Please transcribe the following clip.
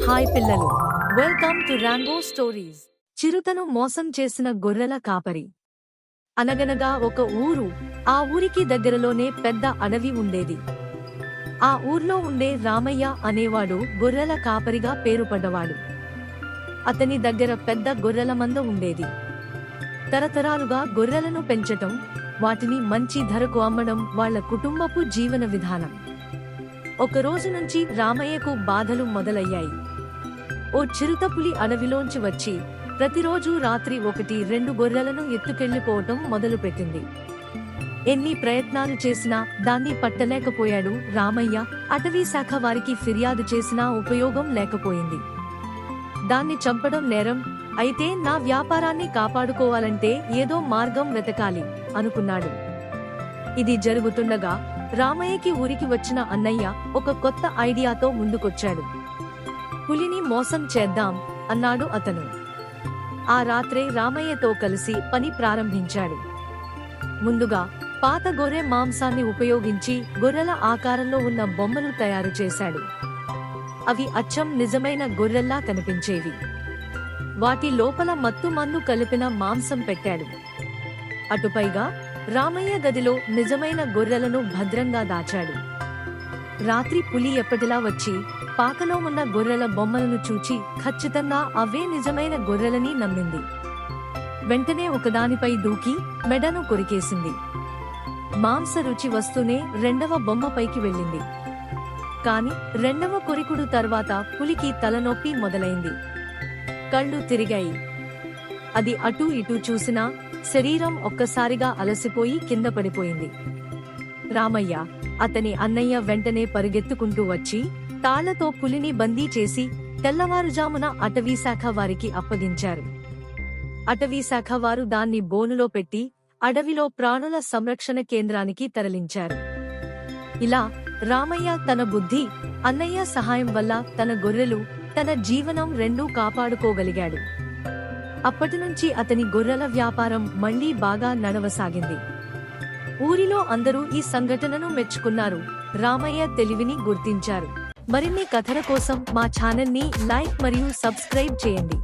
Hi పిల్లలు, welcome to రాంగో stories. చిరుతను మోసం చేసిన గొర్రెల కాపరి. అనగనగా ఒక ఊరు. ఆ ఊరికి దగ్గరలోనే పెద్ద అడవి ఉండేది. ఆ ఊర్లో ఉండే రామయ్య అనేవాడు గొర్రెల కాపరిగా పేరుపడ్డవాడు. అతని దగ్గర పెద్ద గొర్రెల మంద ఉండేది. తరతరాలుగా గొర్రెలను పెంచటం, వాటిని మంచి ధరకు అమ్మడం వాళ్ళ కుటుంబపు జీవన విధానం. ఒక రోజు నుంచి రామయ్యకు బాధలు మొదలయ్యాయి. ఓ చిరుతపులి అడవిలోంచి వచ్చి ప్రతిరోజు రాత్రి 1-2 గొర్రెలను ఎత్తుకెళ్లిపోవటం మొదలుపెట్టింది. ఎన్ని ప్రయత్నాలు చేసినా దాన్ని పట్టలేకపోయాడు రామయ్య. అటవీ శాఖ వారికి ఫిర్యాదు చేసినా ఉపయోగం లేకపోయింది. దాన్ని చంపడం నేరం, అయితే నా వ్యాపారాన్ని కాపాడుకోవాలంటే ఏదో మార్గం వెతకాలి అనుకున్నాడు. ఇది జరుగుతుండగా రామయ్యకి ఊరికి వచ్చిన అన్నయ్య ఒక కొత్త ఐడియాతో ముందుకొచ్చాడు. పులిని మోసం చేద్దాం అన్నాడు అతను. ఆ రాత్రే రామయ్యతో కలిసి పని ప్రారంభించాడు. ముందుగా పాత గొర్రె మాంసాన్ని ఉపయోగించి గొర్రెల ఆకారంలో ఉన్న బొమ్మలు తయారు చేశాడు. అవి అచ్చం నిజమైన గొర్రెల్లా కనిపించేవి. వాటి లోపల మత్తుమందు కలిపిన మాంసం పెట్టాడు. అటుపైగా రామయ్య గదిలో నిజమైన గొర్రెలను భద్రంగా దాచాడు. రాత్రి పులి ఎప్పటిలా వచ్చి పాకలో ఉన్న గొర్రెల బొమ్మలను చూచి ఖచ్చితంగా అవే నిజమైన గొర్రెలని నమ్మింది. వెంటనే ఒకదానిపై దూకి మెడను కొరికేసింది. మాంస రుచి వస్తూనే రెండవ బొమ్మపైకి వెళ్ళింది. కాని రెండవ కొరికుడు తర్వాత పులికి తలనొప్పి మొదలైంది. కళ్ళు తిరిగాయి. అది అటూ ఇటూ చూసినా శరీరం ఒక్కసారిగా అలసిపోయి కింద పడిపోయింది. రామయ్య, అతని అన్నయ్య వెంటనే పరుగెత్తుకుంటూ వచ్చి తాళ్లతో పులిని బందీ చేసి తెల్లవారుజామున అటవీశాఖ వారికి అప్పగించారు. అటవీశాఖ వారు దాన్ని బోనులో పెట్టి అడవిలో ప్రాణుల సంరక్షణ కేంద్రానికి తరలించారు. ఇలా రామయ్య తన బుద్ధి, అన్నయ్య సహాయం వల్ల తన గొర్రెలు, తన జీవనం రెండూ కాపాడుకోగలిగాడు. అప్పటినుంచి అతని గొర్రెల వ్యాపారం మళ్లీ బాగా నడవసాగింది. ఊరిలో అందరూ ఈ సంఘటనను మెచ్చుకున్నారు. రామయ్య తెలివిని గుర్తించారు. మరిన్ని కథల కోసం మా ఛానల్ ని లైక్ మరియు సబ్స్క్రైబ్ చేయండి.